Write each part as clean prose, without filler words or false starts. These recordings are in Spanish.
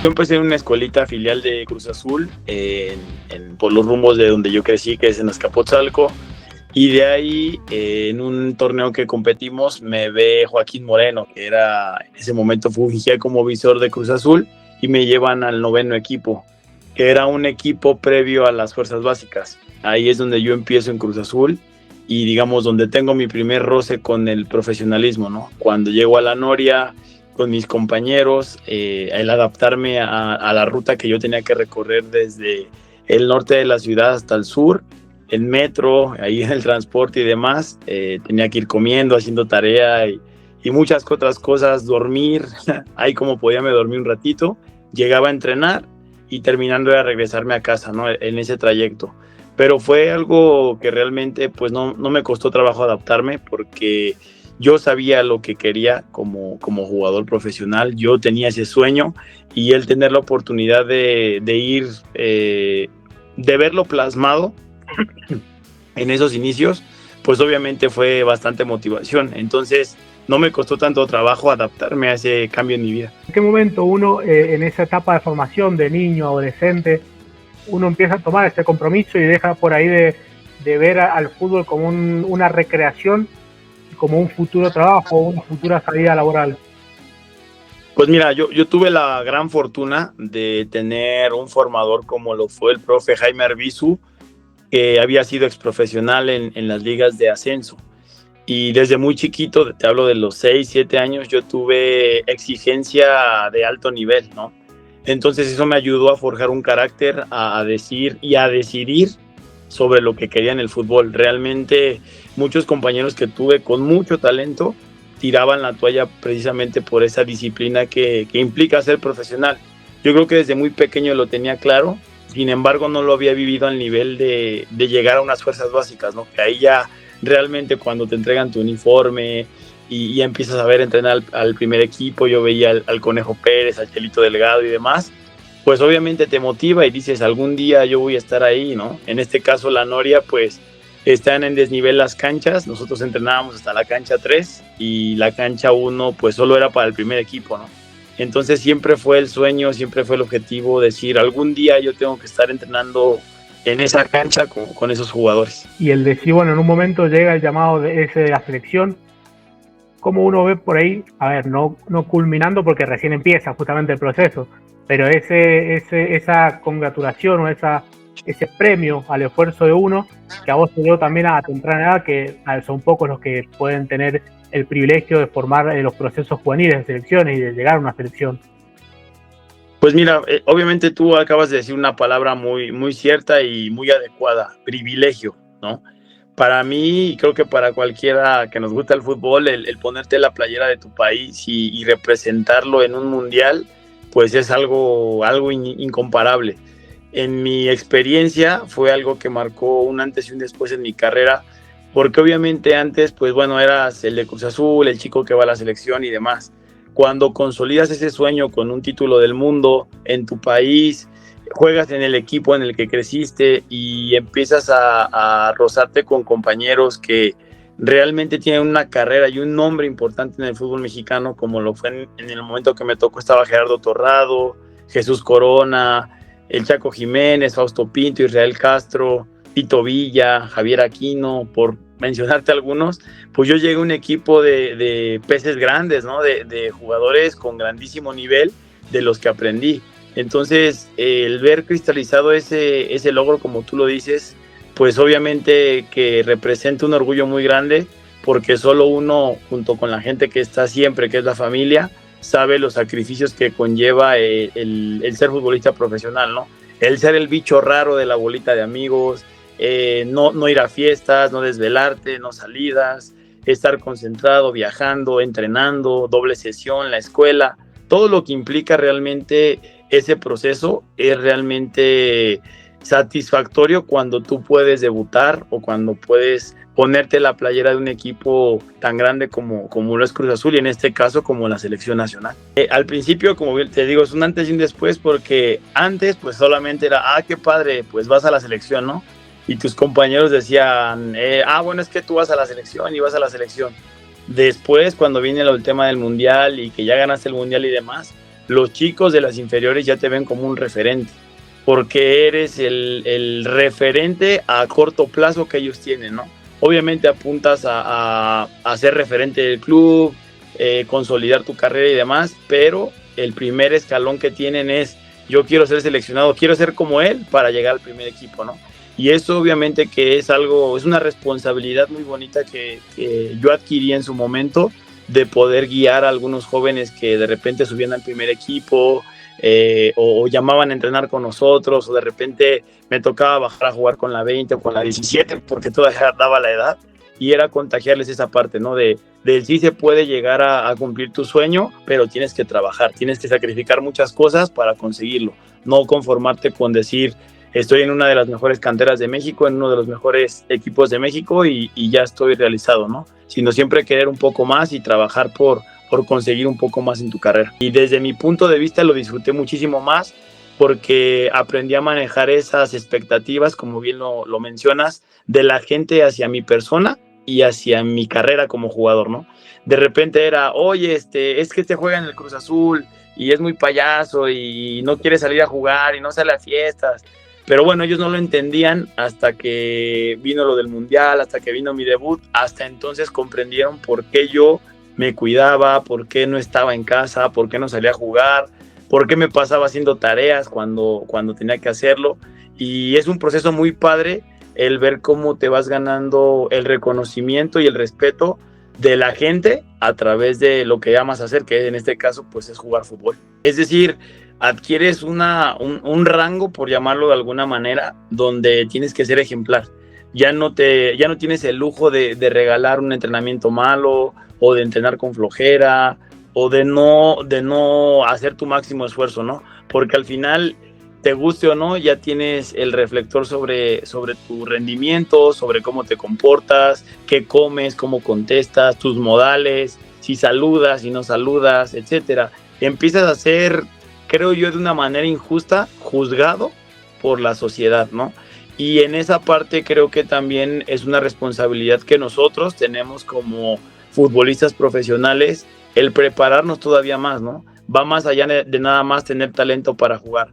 Yo empecé en una escuelita filial de Cruz Azul, por los rumbos de donde yo crecí, que es en Azcapotzalco. Y de ahí, en un torneo que competimos, me ve Joaquín Moreno, que era en ese momento fungía como visor de Cruz Azul, y me llevan al 9º equipo, que era un equipo previo a las fuerzas básicas. Ahí es donde yo empiezo en Cruz Azul y digamos donde tengo mi primer roce con el profesionalismo, ¿no? Cuando llego a la Noria con mis compañeros, el adaptarme a la ruta que yo tenía que recorrer desde el norte de la ciudad hasta el sur, en metro, ahí en el transporte y demás, tenía que ir comiendo, haciendo tarea y muchas otras cosas, dormir, ahí como podía me dormí un ratito, llegaba a entrenar y terminando era regresarme a casa, ¿no? En ese trayecto. Pero fue algo que realmente pues no me costó trabajo adaptarme porque yo sabía lo que quería como jugador profesional, yo tenía ese sueño y el tener la oportunidad de ir, de verlo plasmado en esos inicios, pues obviamente fue bastante motivación. Entonces no me costó tanto trabajo adaptarme a ese cambio en mi vida. ¿En qué momento uno, en esa etapa de formación de niño, adolescente, uno empieza a tomar este compromiso y deja por ahí de ver al fútbol como una recreación, como un futuro trabajo o una futura salida laboral? Pues mira, yo tuve la gran fortuna de tener un formador como lo fue el profe Jaime Arbizu, que había sido exprofesional en las ligas de ascenso. Y desde muy chiquito, te hablo de los 6, 7 años, yo tuve exigencia de alto nivel, ¿no? Entonces eso me ayudó a forjar un carácter, a decir y a decidir sobre lo que quería en el fútbol. Realmente muchos compañeros que tuve con mucho talento tiraban la toalla precisamente por esa disciplina que implica ser profesional. Yo creo que desde muy pequeño lo tenía claro, sin embargo no lo había vivido al nivel de llegar a unas fuerzas básicas, ¿no? Que ahí ya realmente cuando te entregan tu uniforme y empiezas a ver entrenar al primer equipo, yo veía al Conejo Pérez, al Chelito Delgado y demás, pues obviamente te motiva y dices, algún día yo voy a estar ahí, ¿no? En este caso la Noria, pues están en desnivel las canchas, nosotros entrenábamos hasta la cancha 3 y la cancha 1 pues solo era para el primer equipo, ¿no? Entonces siempre fue el sueño, siempre fue el objetivo, decir, algún día yo tengo que estar entrenando en esa cancha con esos jugadores. Y el decir, bueno, en un momento llega el llamado de ese de la selección, ¿cómo uno ve por ahí? A ver, no culminando porque recién empieza justamente el proceso, pero esa congratulación o ese premio al esfuerzo de uno, que a vos te dio también a temprana edad, que son pocos los que pueden tener el privilegio de formar los procesos juveniles de selecciones y de llegar a una selección. Pues mira, obviamente tú acabas de decir una palabra muy, muy cierta y muy adecuada, privilegio, ¿no? Para mí, y creo que para cualquiera que nos gusta el fútbol, el ponerte la playera de tu país y representarlo en un mundial, pues es algo incomparable. En mi experiencia fue algo que marcó un antes y un después en mi carrera, porque obviamente antes, pues bueno, eras el de Cruz Azul, el chico que va a la selección y demás. Cuando consolidas ese sueño con un título del mundo en tu país, juegas en el equipo en el que creciste y empiezas a rozarte con compañeros que realmente tienen una carrera y un nombre importante en el fútbol mexicano, como lo fue en el momento que me tocó, estaba Gerardo Torrado, Jesús Corona, el Chaco Jiménez, Fausto Pinto, Israel Castro, Tito Villa, Javier Aquino, por mencionarte algunos, pues yo llegué a un equipo de peces grandes, ¿no? De jugadores con grandísimo nivel de los que aprendí. Entonces, el ver cristalizado ese logro, como tú lo dices, pues obviamente que representa un orgullo muy grande, porque solo uno, junto con la gente que está siempre, que es la familia, sabe los sacrificios que conlleva el ser futbolista profesional, ¿no? El ser el bicho raro de la bolita de amigos, no ir a fiestas, no desvelarte, no salidas, estar concentrado, viajando, entrenando, doble sesión, la escuela, todo lo que implica realmente ese proceso es realmente satisfactorio cuando tú puedes debutar o cuando puedes ponerte la playera de un equipo tan grande como lo es Cruz Azul y en este caso como la selección nacional. Al principio, como te digo, es un antes y un después porque antes pues solamente era, qué padre, pues vas a la selección, ¿no? Y tus compañeros decían, bueno, es que tú vas a la selección y vas a la selección. Después, cuando viene el tema del mundial y que ya ganaste el mundial y demás, los chicos de las inferiores ya te ven como un referente, porque eres el referente a corto plazo que ellos tienen, ¿no? Obviamente apuntas a ser referente del club, consolidar tu carrera y demás, pero el primer escalón que tienen es: yo quiero ser seleccionado, quiero ser como él para llegar al primer equipo, ¿no? Y eso obviamente que es una responsabilidad muy bonita que yo adquirí en su momento, de poder guiar a algunos jóvenes que de repente subían al primer equipo, o llamaban a entrenar con nosotros, o de repente me tocaba bajar a jugar con la 20 o con la 17, porque todavía daba la edad, y era contagiarles esa parte, ¿no? De sí se puede llegar a cumplir tu sueño, pero tienes que trabajar, tienes que sacrificar muchas cosas para conseguirlo, no conformarte con decir: estoy en una de las mejores canteras de México, en uno de los mejores equipos de México y ya estoy realizado, ¿no? Sino siempre querer un poco más y trabajar por conseguir un poco más en tu carrera. Y desde mi punto de vista lo disfruté muchísimo más, porque aprendí a manejar esas expectativas, como bien lo mencionas, de la gente hacia mi persona y hacia mi carrera como jugador, ¿no? De repente era: oye, es que juega en el Cruz Azul y es muy payaso y no quiere salir a jugar y no sale a fiestas. Pero bueno, ellos no lo entendían hasta que vino lo del Mundial, hasta que vino mi debut. Hasta entonces comprendieron por qué yo me cuidaba, por qué no estaba en casa, por qué no salía a jugar, por qué me pasaba haciendo tareas cuando tenía que hacerlo. Y es un proceso muy padre el ver cómo te vas ganando el reconocimiento y el respeto de la gente a través de lo que amas hacer, que en este caso pues es jugar fútbol. Es decir, adquieres un rango, por llamarlo de alguna manera, donde tienes que ser ejemplar. Ya no tienes el lujo de regalar un entrenamiento malo, o de entrenar con flojera, o de no hacer tu máximo esfuerzo, ¿no? Porque al final, te guste o no, ya tienes el reflector sobre tu rendimiento, sobre cómo te comportas, qué comes, cómo contestas, tus modales, si saludas, si no saludas, etcétera. Empiezas a ser, creo yo, de una manera injusta, juzgado por la sociedad, ¿no? Y en esa parte creo que también es una responsabilidad que nosotros tenemos como futbolistas profesionales, el prepararnos todavía más, ¿no? Va más allá de nada más tener talento para jugar.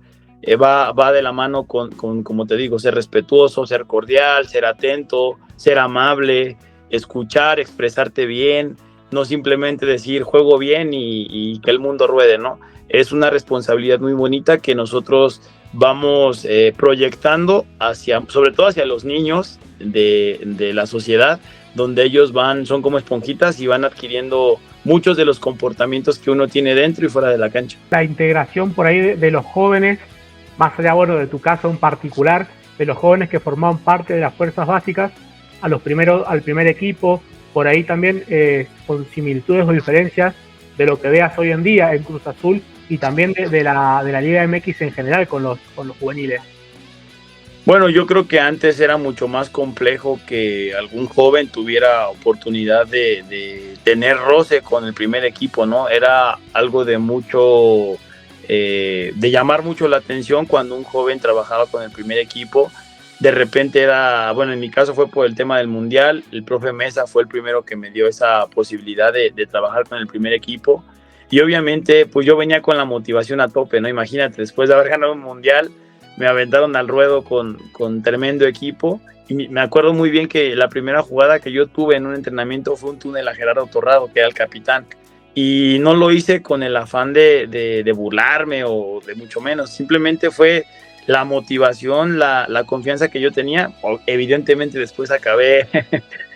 Va de la mano con, como te digo, ser respetuoso, ser cordial, ser atento, ser amable, escuchar, expresarte bien, no simplemente decir juego bien y que el mundo ruede, ¿no? Es una responsabilidad muy bonita que nosotros vamos proyectando sobre todo hacia los niños de la sociedad, donde ellos son como esponjitas y van adquiriendo muchos de los comportamientos que uno tiene dentro y fuera de la cancha. La integración por ahí de los jóvenes, más allá, bueno, de tu caso en particular, de los jóvenes que formaban parte de las fuerzas básicas al primer equipo, por ahí también con similitudes o diferencias de lo que veas hoy en día en Cruz Azul y también de la Liga MX en general con los juveniles. Bueno, yo creo que antes era mucho más complejo que algún joven tuviera oportunidad de tener roce con el primer equipo, ¿no? Era algo de mucho, de llamar mucho la atención cuando un joven trabajaba con el primer equipo. De repente bueno, en mi caso fue por el tema del Mundial. El profe Mesa fue el primero que me dio esa posibilidad de trabajar con el primer equipo. Y obviamente, pues yo venía con la motivación a tope, ¿no? Imagínate, después de haber ganado un Mundial, me aventaron al ruedo con tremendo equipo. Y me acuerdo muy bien que la primera jugada que yo tuve en un entrenamiento fue un túnel a Gerardo Torrado, que era el capitán. Y no lo hice con el afán de burlarme o de mucho menos. Simplemente fue la motivación, la confianza que yo tenía. Evidentemente después acabé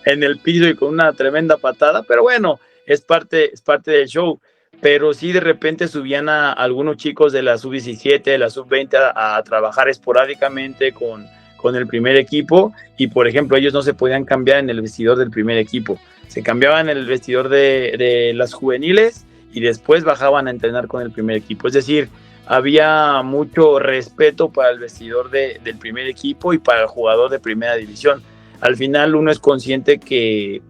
en el piso y con una tremenda patada, pero bueno, es parte del show. Pero sí, de repente subían a algunos chicos de la sub-17, de la sub-20 a trabajar esporádicamente con el primer equipo, y por ejemplo ellos no se podían cambiar en el vestidor del primer equipo, se cambiaban en el vestidor de las juveniles y después bajaban a entrenar con el primer equipo. Es decir, había mucho respeto para el vestidor del primer equipo y para el jugador de primera división. Al final uno es consciente que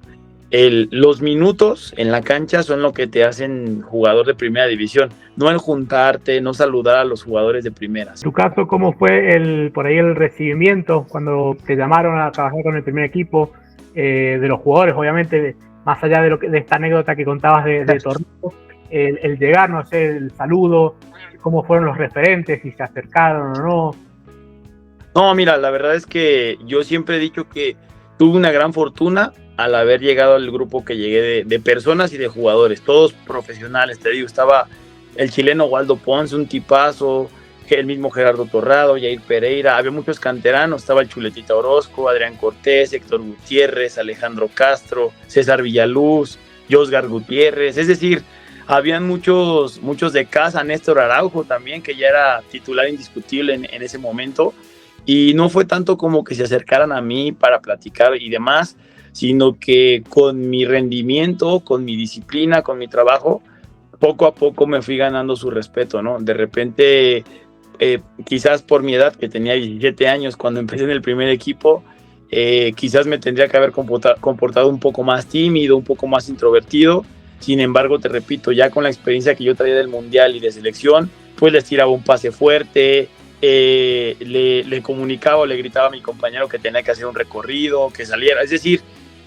los minutos en la cancha son lo que te hacen jugador de primera división, no el juntarte, no saludar a los jugadores de primera. En tu caso, ¿cómo fue por ahí el recibimiento cuando te llamaron a trabajar con el primer equipo, de los jugadores, obviamente, más allá de esta anécdota que contabas de torneo? el llegar, no sé, el saludo, cómo fueron los referentes, si se acercaron o no. No, mira, la verdad es que yo siempre he dicho que tuve una gran fortuna al haber llegado al grupo que llegué de personas y de jugadores, todos profesionales, te digo, estaba el chileno Waldo Ponce, un tipazo, el mismo Gerardo Torrado, Jair Pereira, había muchos canteranos, estaba el Chuletita Orozco, Adrián Cortés, Héctor Gutiérrez, Alejandro Castro, César Villaluz, Josgar Gutiérrez, es decir, habían muchos de casa, Néstor Araujo también, que ya era titular indiscutible en ese momento, y no fue tanto como que se acercaran a mí para platicar y demás, sino que con mi rendimiento, con mi disciplina, con mi trabajo, poco a poco me fui ganando su respeto, ¿no? De repente, quizás por mi edad, que tenía 17 años cuando empecé en el primer equipo, quizás me tendría que haber comportado un poco más tímido, un poco más introvertido. Sin embargo, te repito, ya con la experiencia que yo traía del Mundial y de selección, pues les tiraba un pase fuerte, le comunicaba o le gritaba a mi compañero que tenía que hacer un recorrido, que saliera. Es decir,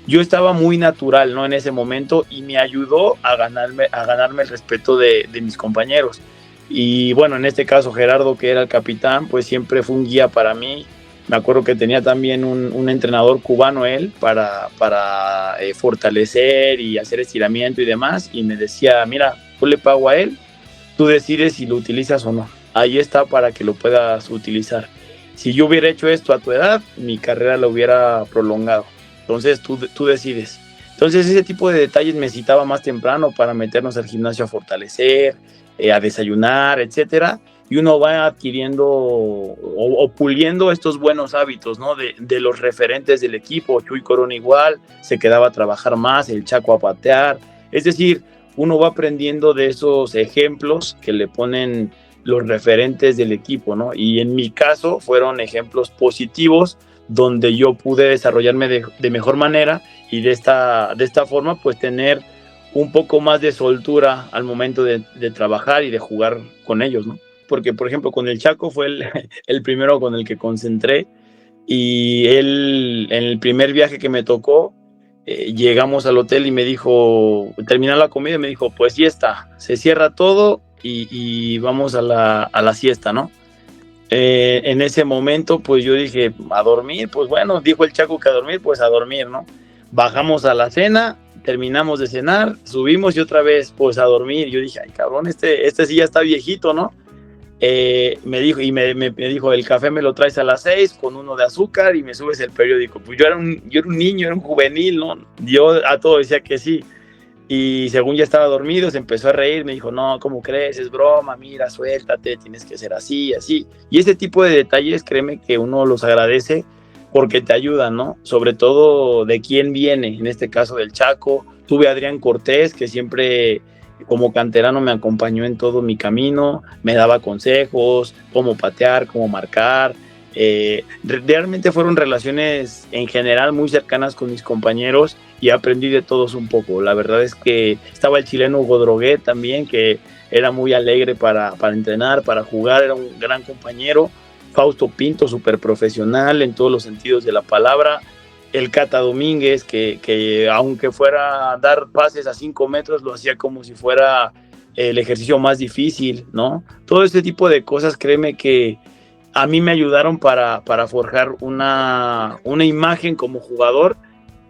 yo estaba muy natural, ¿no? En ese momento, y me ayudó a ganarme el respeto de mis compañeros. Y bueno, en este caso Gerardo, que era el capitán, pues siempre fue un guía para mí. Me acuerdo que tenía también un entrenador cubano él para fortalecer y hacer estiramiento y demás, y me decía, mira, yo le pago a él, tú decides si lo utilizas o no. Ahí está para que lo puedas utilizar. Si yo hubiera hecho esto a tu edad, mi carrera la hubiera prolongado. Entonces tú decides. Entonces ese tipo de detalles me citaba más temprano para meternos al gimnasio a fortalecer, a desayunar, etcétera. Y uno va adquiriendo o puliendo estos buenos hábitos, ¿no? De los referentes del equipo. Chuy Corona igual, se quedaba a trabajar más, el Chaco a patear. Es decir, uno va aprendiendo de esos ejemplos que le ponen los referentes del equipo, ¿no? Y en mi caso fueron ejemplos positivos donde yo pude desarrollarme de mejor manera y de esta forma pues tener un poco más de soltura al momento de trabajar y de jugar con ellos, ¿no? Porque, por ejemplo, con el Chaco fue el primero con el que concentré, y él, en el primer viaje que me tocó, llegamos al hotel y me dijo, terminó la comida y me dijo, pues siesta, se cierra todo y vamos a la siesta, ¿no? En ese momento, pues yo dije, a dormir, pues bueno, dijo el Chaco que a dormir, pues a dormir, ¿no? Bajamos a la cena, terminamos de cenar, subimos y otra vez, pues a dormir. Yo dije, ay cabrón, este sí ya está viejito, ¿no? Me dijo, me dijo, el café me lo traes a las 6 con uno de azúcar y me subes el periódico. Pues yo era un niño, era un juvenil, ¿no? Yo a todo decía que sí. Y según ya estaba dormido, se empezó a reír, me dijo, no, ¿cómo crees? Es broma, mira, suéltate, tienes que ser así, así. Y ese tipo de detalles, créeme que uno los agradece porque te ayudan, ¿no? Sobre todo de quién viene, en este caso del Chaco. Tuve a Adrián Cortés, que siempre como canterano me acompañó en todo mi camino, me daba consejos, cómo patear, cómo marcar. Realmente fueron relaciones en general muy cercanas con mis compañeros y aprendí de todos un poco. La verdad es que estaba el chileno Hugo Droguet también, que era muy alegre para entrenar, para jugar, era un gran compañero. Fausto Pinto, súper profesional en todos los sentidos de la palabra. El Cata Domínguez, que aunque fuera a dar pases a 5 metros, lo hacía como si fuera el ejercicio más difícil, ¿no? Todo este tipo de cosas, créeme que a mí me ayudaron para forjar una imagen como jugador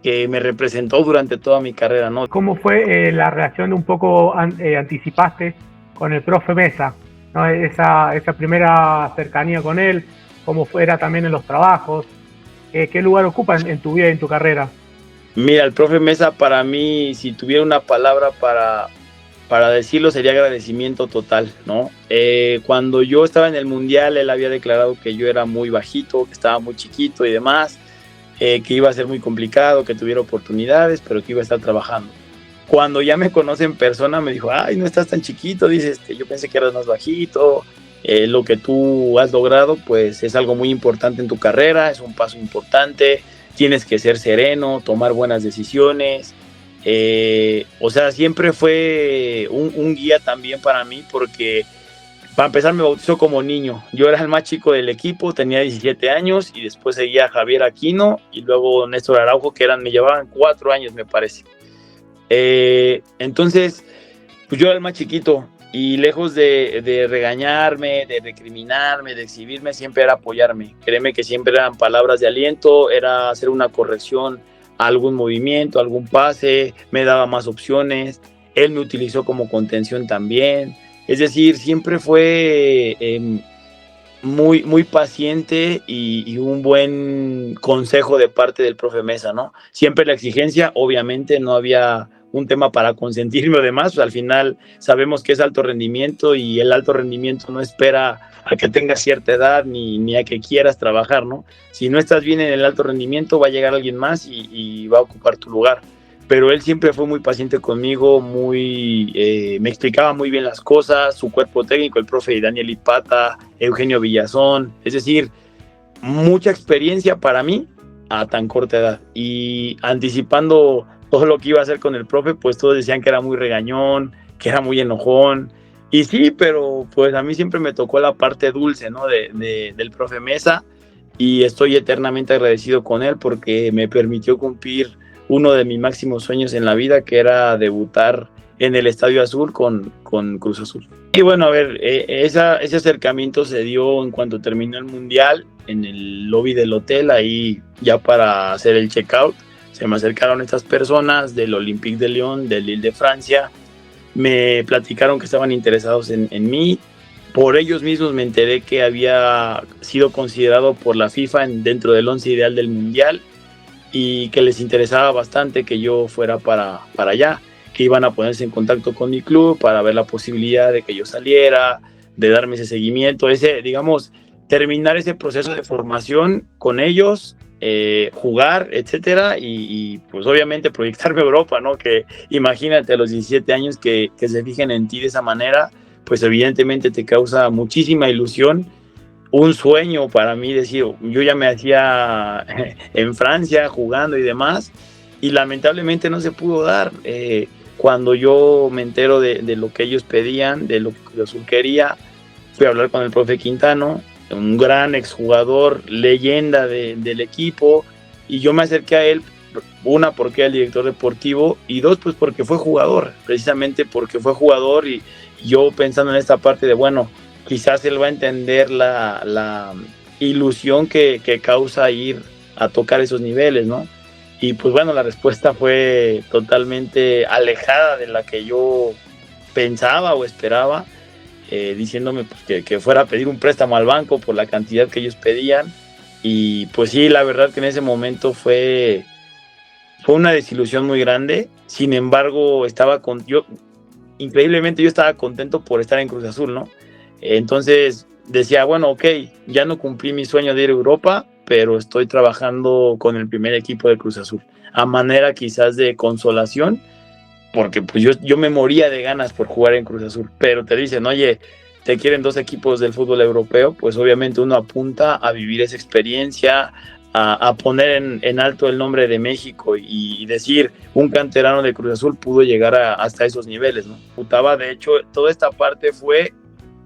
que me representó durante toda mi carrera, ¿no? ¿Cómo fue la reacción de un poco anticipaste con el profe Mesa, ¿no? Esa primera cercanía con él, cómo fuera también en los trabajos, ¿qué lugar ocupa en tu vida y en tu carrera? Mira, el profe Mesa para mí, si tuviera una palabra para decirlo, sería agradecimiento total, ¿no? Cuando yo estaba en el Mundial, él había declarado que yo era muy bajito, que estaba muy chiquito y demás, que iba a ser muy complicado, que tuviera oportunidades, pero que iba a estar trabajando. Cuando ya me conoce en persona, me dijo, ay, no estás tan chiquito, dices, yo pensé que eras más bajito, lo que tú has logrado, pues es algo muy importante en tu carrera, es un paso importante, tienes que ser sereno, tomar buenas decisiones. O sea, siempre fue un guía también para mí, porque para empezar me bautizó como niño. Yo era el más chico del equipo, tenía 17 años, y después seguía Javier Aquino y luego Néstor Araujo, que me llevaban 4 años, me parece. Entonces, Pues yo era el más chiquito y lejos de regañarme, de recriminarme, de exhibirme, siempre era apoyarme. Créeme que siempre eran palabras de aliento, era hacer una corrección a algún movimiento, algún pase, me daba más opciones. Él me utilizó como contención también. Es decir, siempre fue muy, muy paciente y un buen consejo de parte del profe Mesa, ¿no? Siempre la exigencia, obviamente no había un tema para consentirme o demás, pues al final sabemos que es alto rendimiento y el alto rendimiento no espera a que tengas cierta edad ni a que quieras trabajar, ¿no? Si no estás bien en el alto rendimiento, va a llegar alguien más y va a ocupar tu lugar. Pero él siempre fue muy paciente conmigo, me explicaba muy bien las cosas, su cuerpo técnico, el profe Daniel Ipata, Eugenio Villazón, es decir, mucha experiencia para mí a tan corta edad. Y anticipando todo lo que iba a hacer con el profe, pues todos decían que era muy regañón, que era muy enojón. Y sí, pero pues a mí siempre me tocó la parte dulce, ¿no? Del profe Mesa, y estoy eternamente agradecido con él porque me permitió cumplir uno de mis máximos sueños en la vida, que era debutar en el Estadio Azul con Cruz Azul. Y bueno, a ver, ese acercamiento se dio en cuanto terminó el Mundial, en el lobby del hotel, ahí ya para hacer el checkout. Se me acercaron estas personas del Olympique de Lyon, del Lille de Francia, me platicaron que estaban interesados en mí. Por ellos mismos me enteré que había sido considerado por la FIFA dentro del 11 ideal del Mundial y que les interesaba bastante que yo fuera para allá, que iban a ponerse en contacto con mi club para ver la posibilidad de que yo saliera, de darme ese seguimiento, digamos, terminar ese proceso de formación con ellos, jugar, etcétera, y pues obviamente proyectarme a Europa, ¿no? Que imagínate a los 17 años que se fijen en ti de esa manera, pues evidentemente te causa muchísima ilusión. Un sueño para mí, decir, yo ya me hacía en Francia jugando y demás, y lamentablemente no se pudo dar. Cuando yo me entero de lo que ellos pedían, de lo que Cruz Azul quería, fui a hablar con el profe Quintano, un gran exjugador, leyenda del equipo, y yo me acerqué a él, una, porque era el director deportivo, y dos, pues porque fue jugador, precisamente porque fue jugador, y yo pensando en esta parte de, bueno, quizás él va a entender la ilusión que causa ir a tocar esos niveles, ¿no? Y pues bueno, la respuesta fue totalmente alejada de la que yo pensaba o esperaba, diciéndome pues, que fuera a pedir un préstamo al banco por la cantidad que ellos pedían. Y pues sí, la verdad que en ese momento fue una desilusión muy grande. Sin embargo, increíblemente yo estaba contento por estar en Cruz Azul, ¿no? Entonces decía, bueno, ok, ya no cumplí mi sueño de ir a Europa, pero estoy trabajando con el primer equipo de Cruz Azul, a manera quizás de consolación, porque pues yo me moría de ganas por jugar en Cruz Azul, pero te dicen, oye, te quieren 2 equipos del fútbol europeo, pues obviamente uno apunta a vivir esa experiencia, a poner en alto el nombre de México y decir, un canterano de Cruz Azul pudo llegar hasta esos niveles, ¿no? De hecho, toda esta parte fue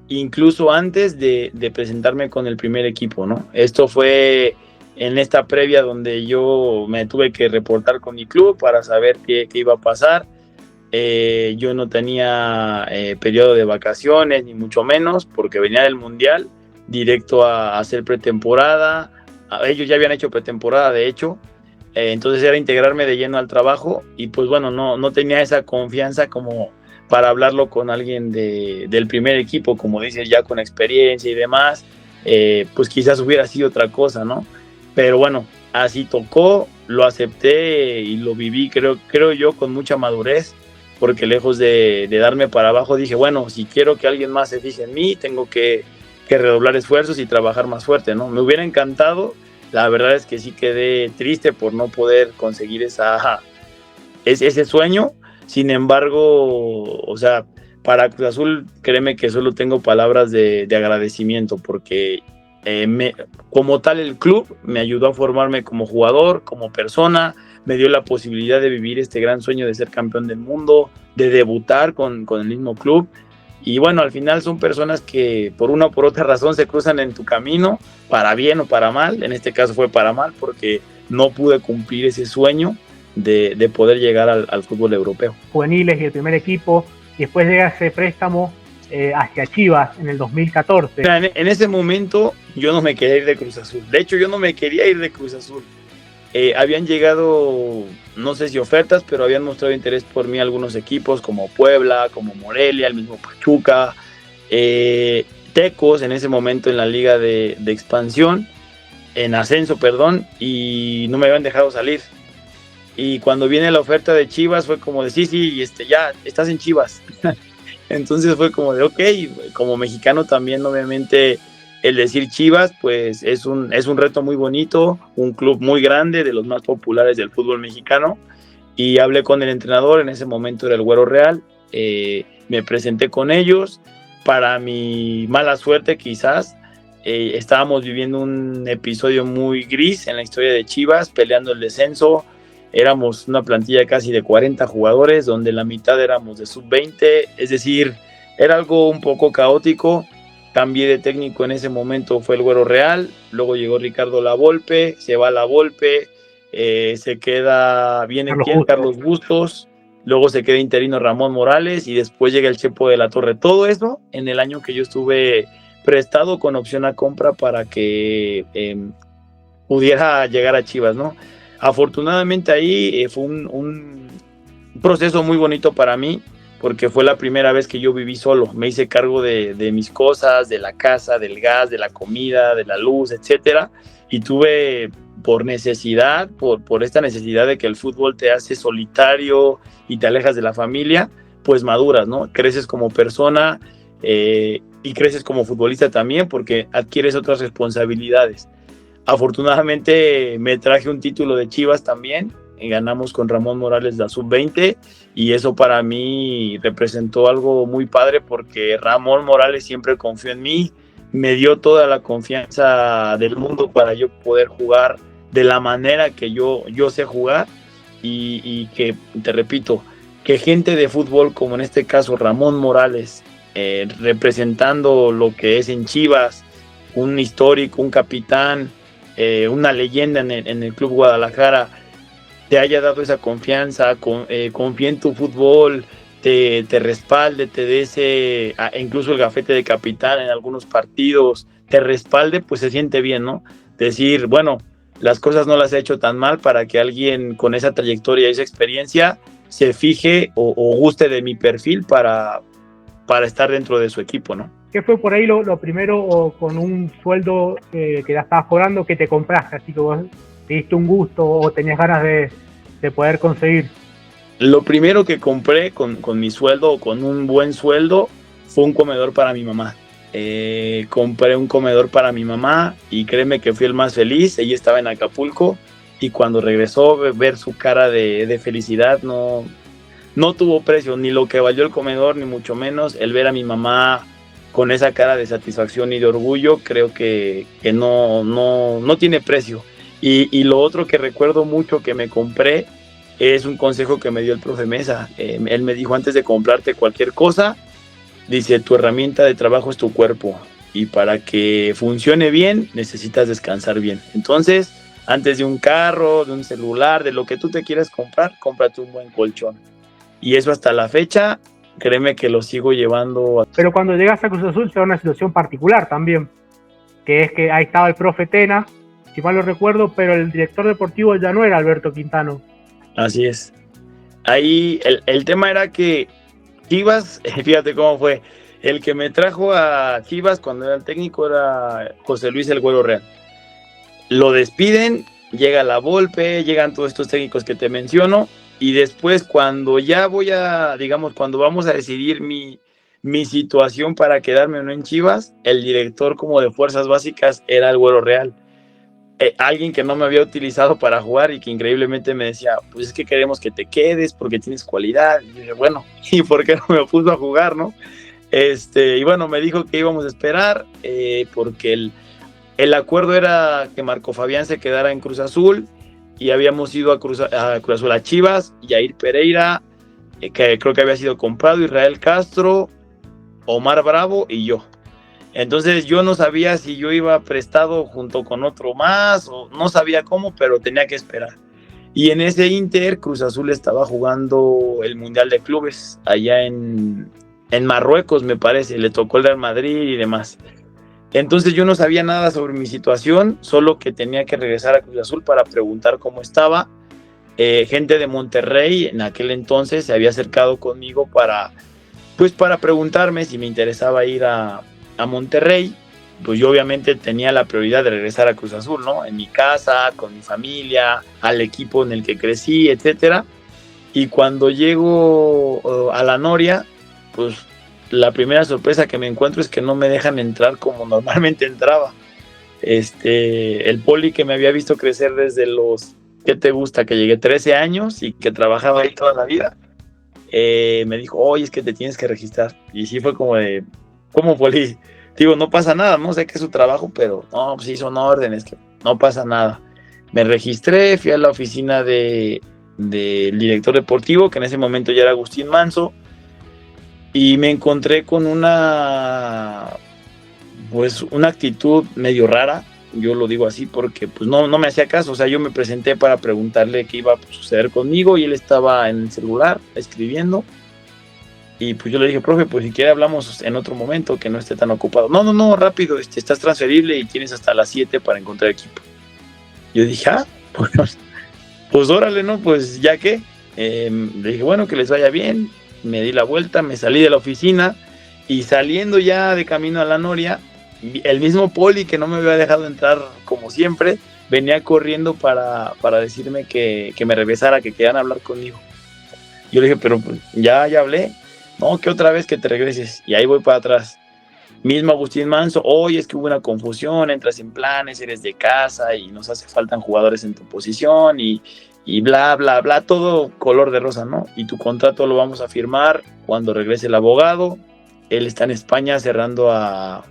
incluso antes de presentarme con el primer equipo, ¿no? Esto fue en esta previa donde yo me tuve que reportar con mi club para saber qué iba a pasar. Yo no tenía periodo de vacaciones, ni mucho menos, porque venía del Mundial, directo a hacer pretemporada. Ellos ya habían hecho pretemporada, de hecho, entonces era integrarme de lleno al trabajo y pues bueno, no tenía esa confianza como para hablarlo con alguien del primer equipo, como dices, ya con experiencia y demás, pues quizás hubiera sido otra cosa, ¿no? Pero bueno, así tocó, lo acepté y lo viví, creo yo, con mucha madurez, porque lejos de darme para abajo, dije, bueno, si quiero que alguien más se fije en mí, tengo que redoblar esfuerzos y trabajar más fuerte, ¿no? Me hubiera encantado, la verdad es que sí quedé triste por no poder conseguir ese sueño. Sin embargo, o sea, para Cruz Azul, créeme que solo tengo palabras de agradecimiento porque como tal el club me ayudó a formarme como jugador, como persona, me dio la posibilidad de vivir este gran sueño de ser campeón del mundo, de debutar con el mismo club. Y bueno, al final son personas que por una o por otra razón se cruzan en tu camino, para bien o para mal. En este caso fue para mal porque no pude cumplir ese sueño de poder llegar al fútbol europeo. Juveniles y el primer equipo, y después llega ese préstamo hacia Chivas en el 2014. En ese momento yo no me quería ir de Cruz Azul. De hecho, yo no me quería ir de Cruz Azul. Habían llegado, no sé si ofertas, pero habían mostrado interés por mí algunos equipos como Puebla, como Morelia, el mismo Pachuca, Tecos en ese momento en la liga de expansión, en ascenso, perdón, y no me habían dejado salir. Y cuando viene la oferta de Chivas fue como de sí, ya estás en Chivas. Entonces fue como de ok, como mexicano también obviamente el decir Chivas pues es un reto muy bonito, un club muy grande, de los más populares del fútbol mexicano, y hablé con el entrenador, en ese momento era el Güero Real, me presenté con ellos, para mi mala suerte quizás, estábamos viviendo un episodio muy gris en la historia de Chivas, peleando el descenso. Éramos una plantilla casi de 40 jugadores, donde la mitad éramos de sub-20, es decir, era algo un poco caótico. Cambié de técnico en ese momento, fue el Güero Real, luego llegó Ricardo Lavolpe, se va Lavolpe, se queda, viene Carlos Bustos, luego se queda interino Ramón Morales y después llega el Chepo de la Torre. Todo eso en el año que yo estuve prestado con opción a compra para que pudiera llegar a Chivas, ¿no? Afortunadamente ahí fue un proceso muy bonito para mí, porque fue la primera vez que yo viví solo. Me hice cargo de mis cosas, de la casa, del gas, de la comida, de la luz, etcétera, y tuve por necesidad, por esta necesidad de que el fútbol te hace solitario y te alejas de la familia, pues maduras, ¿no? Creces como persona y creces como futbolista también, porque adquieres otras responsabilidades. Afortunadamente me traje un título de Chivas también, y ganamos con Ramón Morales la sub-20, y eso para mí representó algo muy padre, porque Ramón Morales siempre confió en mí, me dio toda la confianza del mundo para yo poder jugar de la manera que yo sé jugar, y que, te repito, que gente de fútbol como en este caso Ramón Morales, representando lo que es en Chivas, un histórico, un capitán, una leyenda en el Club Guadalajara, te haya dado esa confianza, confía en tu fútbol, te respalde, te dé ese, incluso el gafete de capitán en algunos partidos, te respalde, pues se siente bien, ¿no? Decir, bueno, las cosas no las he hecho tan mal para que alguien con esa trayectoria y esa experiencia se fije o guste de mi perfil para estar dentro de su equipo, ¿no? ¿Qué fue por ahí lo primero con un sueldo que ya estabas cobrando que te compraste? Así que vos te diste un gusto o tenías ganas de poder conseguir. Lo primero que compré con mi sueldo o con un buen sueldo fue un comedor para mi mamá. Compré un comedor para mi mamá y créeme que fui el más feliz. Ella estaba en Acapulco y cuando regresó, ver su cara de felicidad no tuvo precio, ni lo que valió el comedor, ni mucho menos el ver a mi mamá con esa cara de satisfacción y de orgullo. Creo que no tiene precio. Y lo otro que recuerdo mucho que me compré es un consejo que me dio el profe Mesa. Él me dijo, antes de comprarte cualquier cosa, dice, tu herramienta de trabajo es tu cuerpo, y para que funcione bien necesitas descansar bien. Entonces, antes de un carro, de un celular, de lo que tú te quieras comprar, cómprate un buen colchón. Y eso hasta la fecha, créeme que lo sigo llevando. Pero cuando llegas a Cruz Azul se da una situación particular también, que es que ahí estaba el profe Tena, si mal no recuerdo, pero el director deportivo ya no era Alberto Quintano. Así es. Ahí el tema era que Chivas, fíjate cómo fue, el que me trajo a Chivas cuando era el técnico era José Luis el Güero Real. Lo despiden, llega Lavolpe, llegan todos estos técnicos que te menciono, y después cuando ya cuando vamos a decidir mi situación para quedarme o no en Chivas, el director como de fuerzas básicas era el Güero Real. Alguien que no me había utilizado para jugar y que increíblemente me decía, pues es que queremos que te quedes porque tienes cualidad. Y dije, bueno, ¿y por qué no me puso a jugar, no? Y bueno, me dijo que íbamos a esperar porque el acuerdo era que Marco Fabián se quedara en Cruz Azul, y habíamos ido a Cruz Azul a Chivas, Yair Pereira, que creo que había sido comprado, Israel Castro, Omar Bravo y yo. Entonces yo no sabía si yo iba prestado junto con otro más, o no sabía cómo, pero tenía que esperar. Y en ese Inter, Cruz Azul estaba jugando el Mundial de Clubes allá en Marruecos, me parece. Le tocó el Real Madrid y demás. Entonces yo no sabía nada sobre mi situación, solo que tenía que regresar a Cruz Azul para preguntar cómo estaba. Gente de Monterrey en aquel entonces se había acercado conmigo para preguntarme si me interesaba ir a Monterrey. Pues yo obviamente tenía la prioridad de regresar a Cruz Azul, ¿no? En mi casa, con mi familia, al equipo en el que crecí, etcétera. Y cuando llego a la Noria, pues la primera sorpresa que me encuentro es que no me dejan entrar como normalmente entraba. El poli que me había visto crecer desde los, ¿qué te gusta? Que llegué 13 años y que trabajaba ahí toda la vida, me dijo, oye, es que te tienes que registrar. Y sí fue como de, ¿cómo, poli? Digo, no pasa nada, no sé qué es su trabajo, pero no, pues sí son órdenes, que no pasa nada. Me registré, fui a la oficina del director deportivo, que en ese momento ya era Agustín Manso, y me encontré con una actitud medio rara, yo lo digo así porque pues no me hacía caso. O sea, yo me presenté para preguntarle qué iba a suceder conmigo y él estaba en el celular escribiendo. Y pues yo le dije, profe, pues si quiere hablamos en otro momento, que no esté tan ocupado. No, rápido, estás transferible y tienes hasta las 7 para encontrar equipo. Yo dije, pues órale, ¿no? Pues ya que. Le dije, bueno, que les vaya bien. Me di la vuelta, me salí de la oficina y saliendo ya de camino a la Noria, el mismo poli que no me había dejado entrar como siempre, venía corriendo para decirme que me regresara, que querían hablar conmigo. Yo le dije, pero pues, ya hablé. No, que otra vez que te regreses. Y ahí voy para atrás. Mismo Agustín Manso, oye, es que hubo una confusión, entras en planes, eres de casa y nos hace falta jugadores en tu posición y bla, bla, bla, todo color de rosa, ¿no? Y tu contrato lo vamos a firmar cuando regrese el abogado. Él está en España cerrando a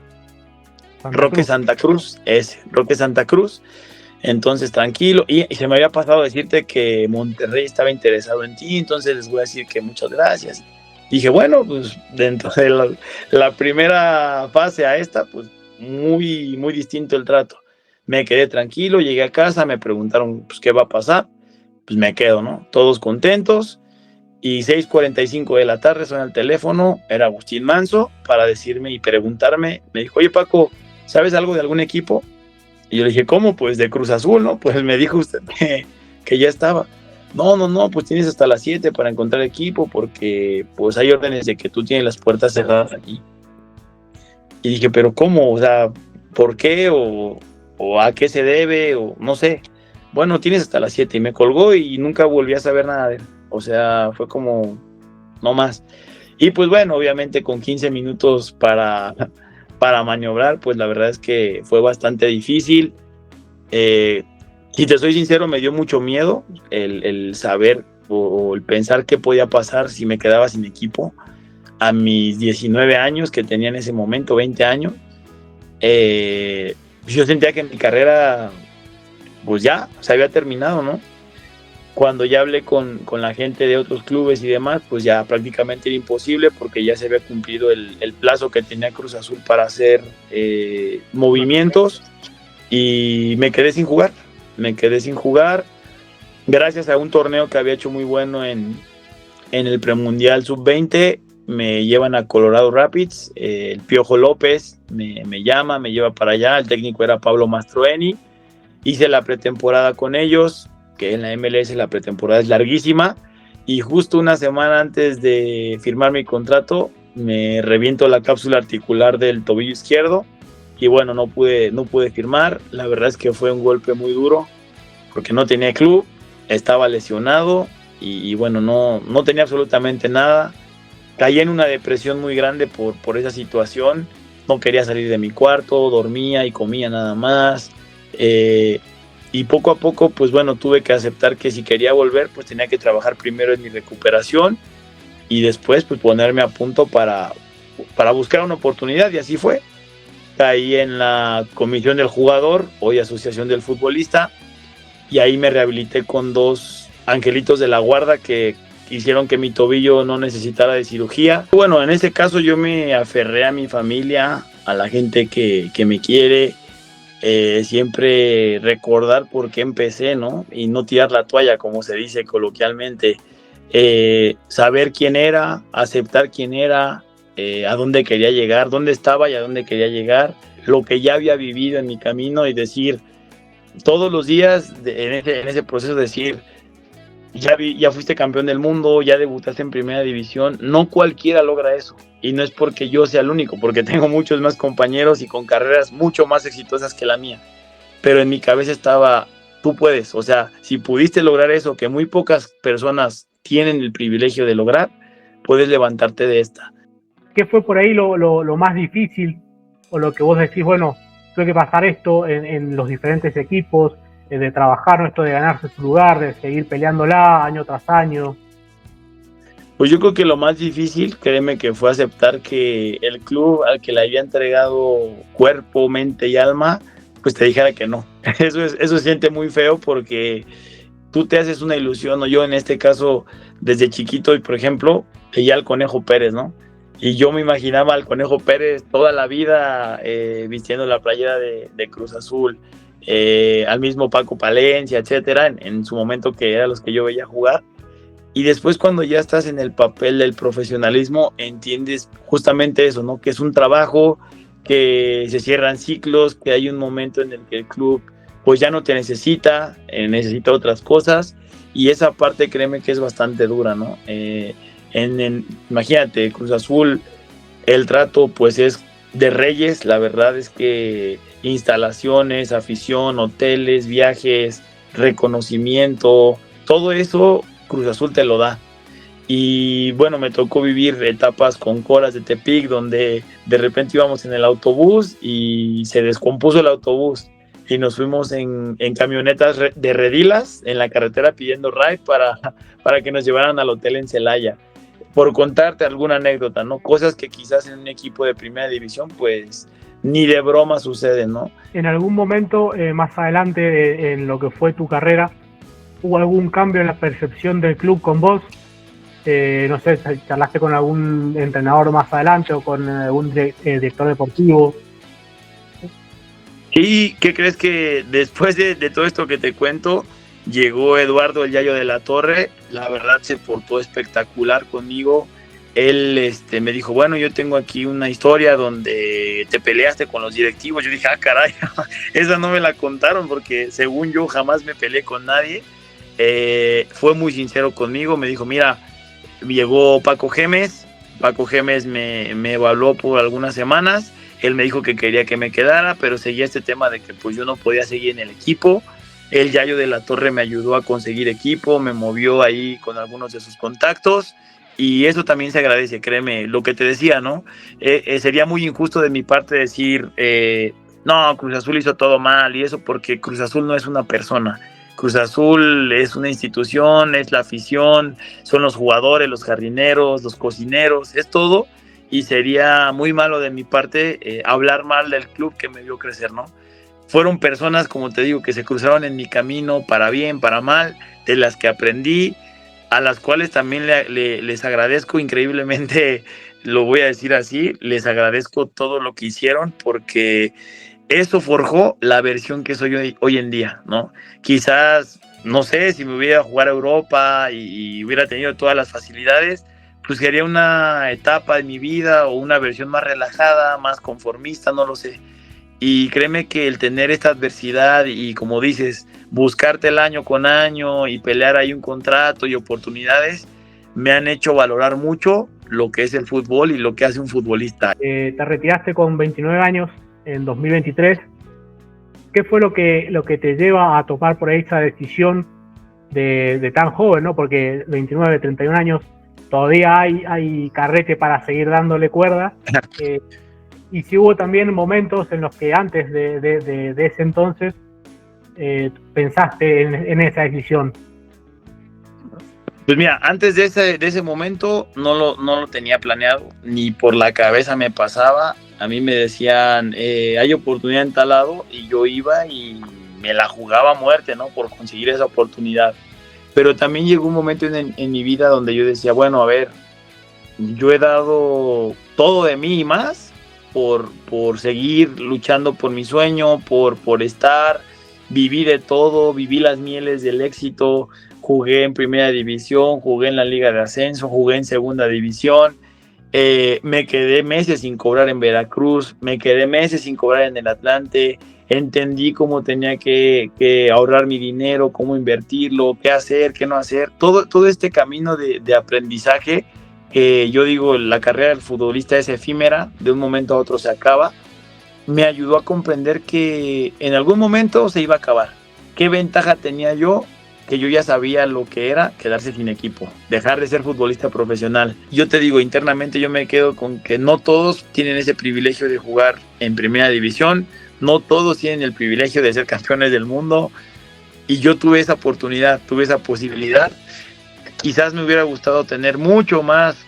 Roque Santa Cruz. Entonces, tranquilo. Y se me había pasado decirte que Monterrey estaba interesado en ti, entonces les voy a decir que muchas gracias. Dije, bueno, pues dentro de la primera fase a esta, pues muy, muy distinto el trato. Me quedé tranquilo, llegué a casa, me preguntaron, pues, ¿qué va a pasar? Pues me quedo, ¿no? Todos contentos. Y 6:45 de la tarde suena el teléfono, era Agustín Manso, para decirme y preguntarme. Me dijo, oye, Paco, ¿sabes algo de algún equipo? Y yo le dije, ¿cómo? Pues de Cruz Azul, ¿no? Pues me dijo usted que ya estaba. No, pues tienes hasta las 7 para encontrar equipo porque pues hay órdenes de que tú tienes las puertas cerradas aquí. Y dije, ¿pero cómo? O sea, ¿por qué? ¿O a qué se debe? O no sé. Bueno, tienes hasta las 7 y me colgó y nunca volví a saber nada de él. O sea, fue como, no más. Y pues bueno, obviamente con 15 minutos para maniobrar, pues la verdad es que fue bastante difícil. Si te soy sincero, me dio mucho miedo el saber o el pensar qué podía pasar si me quedaba sin equipo a mis 19 años, que tenía en ese momento 20 años. Yo sentía que mi carrera pues ya se había terminado, ¿no? Cuando ya hablé con la gente de otros clubes y demás, pues ya prácticamente era imposible porque ya se había cumplido el plazo que tenía Cruz Azul para hacer movimientos y me quedé sin jugar. Gracias a un torneo que había hecho muy bueno en el premundial sub-20, me llevan a Colorado Rapids. El Piojo López me llama, me lleva para allá. El técnico era Pablo Mastroeni. Hice la pretemporada con ellos, que en la MLS la pretemporada es larguísima, y justo una semana antes de firmar mi contrato me reviento la cápsula articular del tobillo izquierdo y bueno, no pude firmar. La verdad es que fue un golpe muy duro porque no tenía club, estaba lesionado y bueno, no tenía absolutamente nada. Caí en una depresión muy grande por esa situación. No quería salir de mi cuarto, dormía y comía nada más. Y poco a poco, pues bueno, tuve que aceptar que si quería volver, pues tenía que trabajar primero en mi recuperación y después pues ponerme a punto para buscar una oportunidad, y así fue. Caí en la comisión del jugador, hoy asociación del futbolista, y ahí me rehabilité con 2 angelitos de la guarda que hicieron que mi tobillo no necesitara de cirugía. Bueno, en ese caso yo me aferré a mi familia, a la gente que me quiere, siempre recordar por qué empecé, ¿no? Y no tirar la toalla, como se dice coloquialmente. Saber quién era, aceptar quién era, a dónde quería llegar, dónde estaba y a dónde quería llegar, lo que ya había vivido en mi camino y decir todos los días en ese proceso, decir ya fuiste campeón del mundo, ya debutaste en primera división. No cualquiera logra eso, y no es porque yo sea el único, porque tengo muchos más compañeros y con carreras mucho más exitosas que la mía, pero en mi cabeza estaba, tú puedes. O sea, si pudiste lograr eso que muy pocas personas tienen el privilegio de lograr, puedes levantarte de esta. ¿Qué fue por ahí lo más difícil, o lo que vos decís, bueno, tuve que pasar esto en los diferentes equipos, de trabajar, ¿no? Esto de ganarse su lugar, de seguir peleándola año tras año? Pues yo creo que lo más difícil, créeme, que fue aceptar que el club al que le había entregado cuerpo, mente y alma, pues te dijera que no. Eso se siente muy feo, porque tú te haces una ilusión, o yo en este caso, desde chiquito, y por ejemplo, veía al Conejo Pérez, ¿no? Y yo me imaginaba al Conejo Pérez toda la vida vistiendo la playera de Cruz Azul, al mismo Paco Palencia, etcétera, en su momento, que eran los que yo veía jugar. Y después, cuando ya estás en el papel del profesionalismo, entiendes justamente eso, ¿no? Que es un trabajo, que se cierran ciclos, que hay un momento en el que el club pues ya no te necesita, necesita otras cosas, y esa parte, créeme, que es bastante dura, ¿no? Imagínate, Cruz Azul, el trato pues es de reyes. La verdad es que instalaciones, afición, hoteles, viajes, reconocimiento, todo eso Cruz Azul te lo da. Y bueno, me tocó vivir etapas con Coras de Tepic, donde de repente íbamos en el autobús y se descompuso el autobús, y nos fuimos en camionetas de redilas en la carretera pidiendo ride para que nos llevaran al hotel en Celaya. Por contarte alguna anécdota, ¿no? Cosas que quizás en un equipo de primera división pues ni de broma suceden, ¿no? En algún momento, más adelante, en lo que fue tu carrera, ¿hubo algún cambio en la percepción del club con vos? No sé, charlaste con algún entrenador más adelante, o con algún director deportivo. ¿Y qué crees? Que después de todo esto que te cuento, llegó Eduardo el Yayo de la Torre. La verdad, se portó espectacular conmigo. Él me dijo, bueno, yo tengo aquí una historia donde te peleaste con los directivos. Yo dije, caray, esa no me la contaron, porque según yo jamás me peleé con nadie. Fue muy sincero conmigo, me dijo, mira, llegó Paco Gémez me evaluó por algunas semanas. Él me dijo que quería que me quedara, pero seguía este tema de que pues yo no podía seguir en el equipo. El Yayo de la Torre me ayudó a conseguir equipo, me movió ahí con algunos de sus contactos, y eso también se agradece, créeme. Lo que te decía, ¿no? Sería muy injusto de mi parte decir, no, Cruz Azul hizo todo mal y eso, porque Cruz Azul no es una persona. Cruz Azul es una institución, es la afición, son los jugadores, los jardineros, los cocineros, es todo. Y sería muy malo de mi parte hablar mal del club que me vio crecer, ¿no? Fueron personas, como te digo, que se cruzaron en mi camino, para bien, para mal, de las que aprendí, a las cuales también les agradezco increíblemente. Lo voy a decir así, les agradezco todo lo que hicieron, porque eso forjó la versión que soy hoy en día, ¿no? Quizás, no sé, si me hubiera jugado a Europa y hubiera tenido todas las facilidades, pues sería una etapa de mi vida, o una versión más relajada, más conformista, no lo sé. Y créeme que el tener esta adversidad y, como dices, buscarte el año con año y pelear ahí un contrato y oportunidades, me han hecho valorar mucho lo que es el fútbol y lo que hace un futbolista. Te retiraste con 29 años en 2023. ¿Qué fue lo que te lleva a tomar por ahí esa decisión de tan joven, ¿no? Porque 29, 31 años, todavía hay carrete para seguir dándole cuerda. Y si hubo también momentos en los que antes de ese entonces pensaste en esa decisión. Pues mira, antes de ese momento no lo tenía planeado, ni por la cabeza me pasaba. A mí me decían, hay oportunidad en tal lado, y yo iba y me la jugaba a muerte, ¿no? Por conseguir esa oportunidad. Pero también llegó un momento en mi vida donde yo decía, bueno, a ver, yo he dado todo de mí y más por seguir luchando por mi sueño, por estar, viví de todo, viví las mieles del éxito, jugué en primera división, jugué en la liga de ascenso, jugué en segunda división, me quedé meses sin cobrar en Veracruz, me quedé meses sin cobrar en el Atlante, entendí cómo tenía que ahorrar mi dinero, cómo invertirlo, qué hacer, qué no hacer, todo este camino de aprendizaje. Yo digo, la carrera del futbolista es efímera, de un momento a otro se acaba, me ayudó a comprender que en algún momento se iba a acabar. ¿Qué ventaja tenía yo? Que yo ya sabía lo que era quedarse sin equipo, dejar de ser futbolista profesional. Yo te digo, internamente yo me quedo con que no todos tienen ese privilegio de jugar en primera división, no todos tienen el privilegio de ser campeones del mundo, y yo tuve esa oportunidad, tuve esa posibilidad. Quizás me hubiera gustado tener mucho más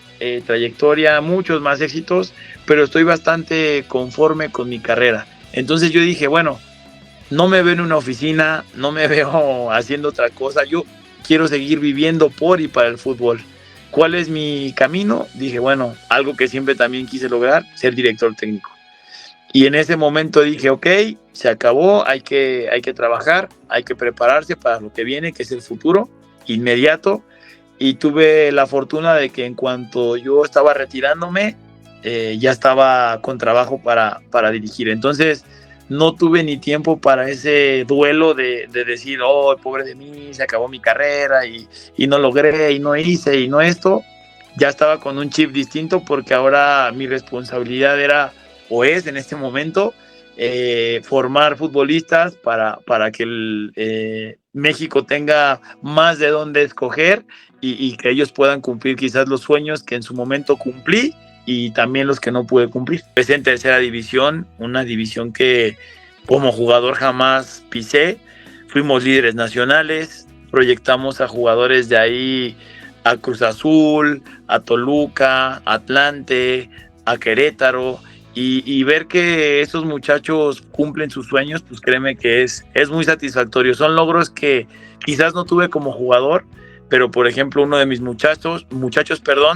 trayectoria, muchos más éxitos, pero estoy bastante conforme con mi carrera. Entonces yo dije, bueno, no me veo en una oficina, no me veo haciendo otra cosa, yo quiero seguir viviendo por y para el fútbol. ¿Cuál es mi camino? Dije, bueno, algo que siempre también quise lograr, ser director técnico. Y en ese momento dije, ok, se acabó, hay que trabajar, hay que prepararse para lo que viene, que es el futuro inmediato. Y tuve la fortuna de que en cuanto yo estaba retirándome, ya estaba con trabajo para dirigir. Entonces no tuve ni tiempo para ese duelo de decir, oh, pobre de mí, se acabó mi carrera y no logré y no hice y no esto. Ya estaba con un chip distinto porque ahora mi responsabilidad era, o es en este momento, formar futbolistas para que México tenga más de dónde escoger y que ellos puedan cumplir quizás los sueños que en su momento cumplí y también los que no pude cumplir. Empecé en tercera división, una división que como jugador jamás pisé. Fuimos líderes nacionales, proyectamos a jugadores de ahí a Cruz Azul, a Toluca, a Atlante, a Querétaro, y ver que esos muchachos cumplen sus sueños, pues créeme que es muy satisfactorio. Son logros que quizás no tuve como jugador, pero por ejemplo uno de mis muchachos,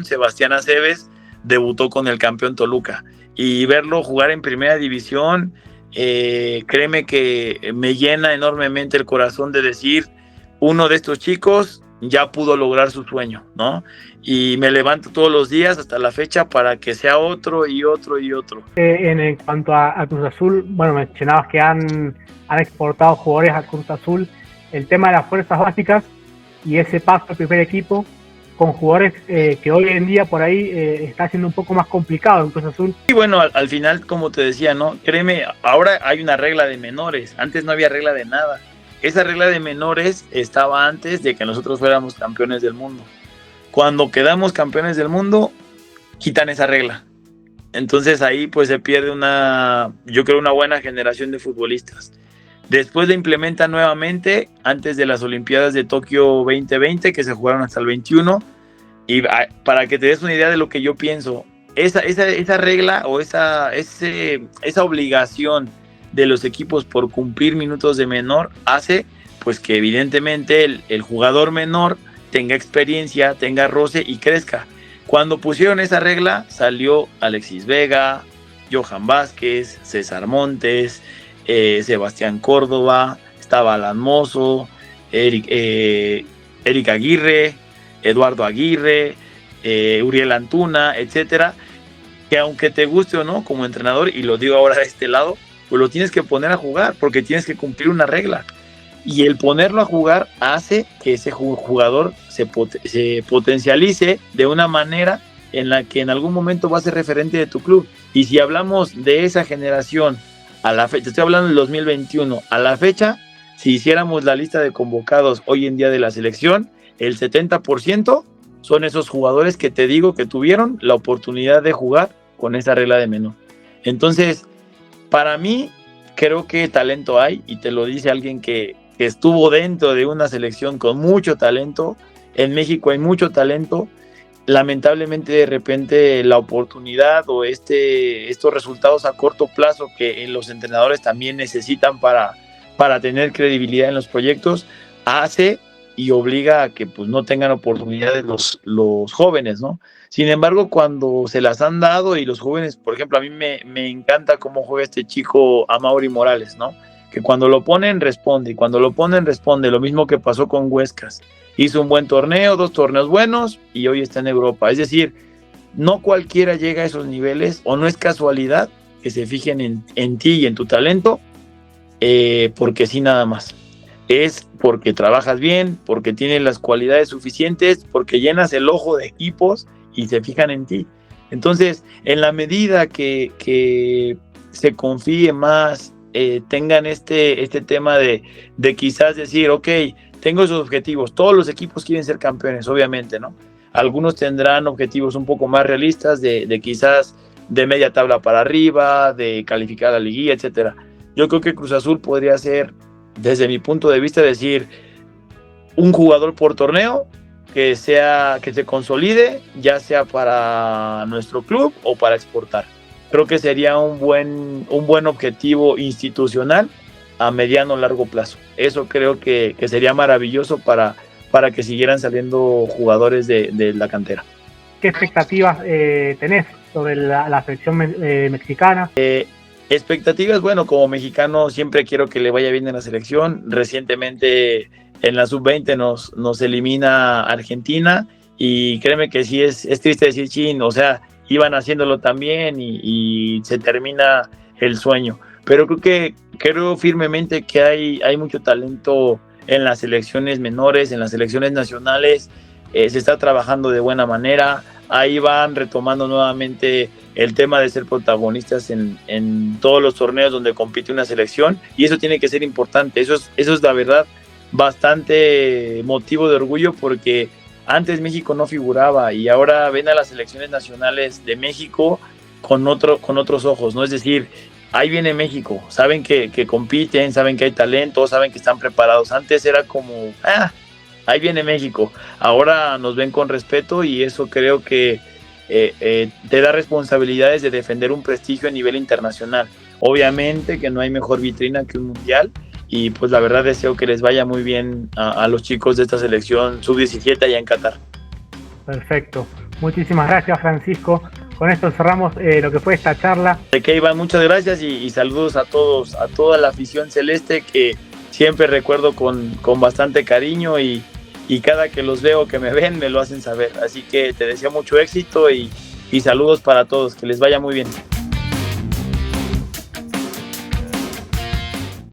Sebastián Aceves, debutó con el campeón Toluca, y verlo jugar en primera división, créeme que me llena enormemente el corazón de decir, uno de estos chicos ya pudo lograr su sueño, ¿no? Y me levanto todos los días hasta la fecha para que sea otro y otro y otro. En cuanto a Cruz Azul, bueno, mencionabas que han exportado jugadores a Cruz Azul, el tema de las fuerzas básicas y ese paso al primer equipo con jugadores que hoy en día por ahí está siendo un poco más complicado en Cruz Azul. Y bueno, al final, como te decía, ¿no? Créeme, ahora hay una regla de menores, antes no había regla de nada. Esa regla de menores estaba antes de que nosotros fuéramos campeones del mundo. Cuando quedamos campeones del mundo, quitan esa regla. Entonces ahí pues se pierde yo creo una buena generación de futbolistas. Después la implementan nuevamente antes de las Olimpiadas de Tokio 2020, que se jugaron hasta el 21. Y para que te des una idea de lo que yo pienso, esa regla o esa obligación de los equipos por cumplir minutos de menor hace pues que evidentemente el jugador menor tenga experiencia, tenga roce y crezca. Cuando pusieron esa regla salió Alexis Vega, Johan Vázquez, César Montes, Sebastián Córdoba, estaba Alan Mozo, Eric Aguirre, Eduardo Aguirre, Uriel Antuna, etcétera, que aunque te guste o no como entrenador, y lo digo ahora de este lado, pues lo tienes que poner a jugar porque tienes que cumplir una regla. Y el ponerlo a jugar hace que ese jugador se potencialice de una manera en la que en algún momento va a ser referente de tu club. Y si hablamos de esa generación a la fecha, estoy hablando del 2021, a la fecha, si hiciéramos la lista de convocados hoy en día de la selección, el 70% son esos jugadores que te digo que tuvieron la oportunidad de jugar con esa regla de menor. Entonces, para mí, creo que talento hay, y te lo dice alguien que estuvo dentro de una selección con mucho talento. En México hay mucho talento. Lamentablemente, de repente, la oportunidad o estos resultados a corto plazo que los entrenadores también necesitan para tener credibilidad en los proyectos, hace y obliga a que pues no tengan oportunidades los jóvenes, ¿no? Sin embargo, cuando se las han dado y los jóvenes, por ejemplo, a mí me encanta cómo juega este chico Amaury Morales, ¿no? Que cuando lo ponen responde, y cuando lo ponen responde, lo mismo que pasó con Huescas. Hizo un buen torneo, 2 torneos buenos y hoy está en Europa. Es decir, no cualquiera llega a esos niveles, o no es casualidad que se fijen en ti y en tu talento, porque sí, nada más. Es porque trabajas bien, porque tienes las cualidades suficientes, porque llenas el ojo de equipos y se fijan en ti. Entonces, en la medida que se confíe más, tengan este tema de quizás decir, ok, tengo esos objetivos, todos los equipos quieren ser campeones, obviamente, ¿no? Algunos tendrán objetivos un poco más realistas de quizás de media tabla para arriba, de calificar a la liguilla, etcétera. Yo creo que Cruz Azul podría ser, desde mi punto de vista, decir un jugador por torneo que se consolide, ya sea para nuestro club o para exportar. Creo que sería un buen objetivo institucional a mediano o largo plazo. Eso creo que sería maravilloso para que siguieran saliendo jugadores de la cantera. ¿Qué expectativas tenés sobre la selección mexicana? Expectativas, bueno, como mexicano siempre quiero que le vaya bien en la selección. Recientemente en la sub-20 nos elimina Argentina y créeme que sí es triste decir, chin, o sea, iban haciéndolo también y se termina el sueño. Pero creo firmemente que hay mucho talento en las selecciones menores, en las selecciones nacionales. Se está trabajando de buena manera. Ahí van retomando nuevamente el tema de ser protagonistas en todos los torneos donde compite una selección, y eso tiene que ser importante. Eso es la verdad bastante motivo de orgullo, porque antes México no figuraba y ahora ven a las selecciones nacionales de México con otros ojos, ¿no? Es decir, ahí viene México, saben que compiten, saben que hay talento, saben que están preparados. Antes era como, ahí viene México. Ahora nos ven con respeto y eso creo que te da responsabilidades de defender un prestigio a nivel internacional. Obviamente que no hay mejor vitrina que un mundial, y pues la verdad deseo que les vaya muy bien a los chicos de esta selección sub-17 allá en Qatar. Perfecto. Muchísimas gracias, Francisco. Con esto cerramos lo que fue esta charla. De que Iván, muchas gracias y saludos a todos, a toda la afición celeste, que siempre recuerdo con bastante cariño, y cada que los veo, que me ven, me lo hacen saber. Así que te deseo mucho éxito y saludos para todos, que les vaya muy bien.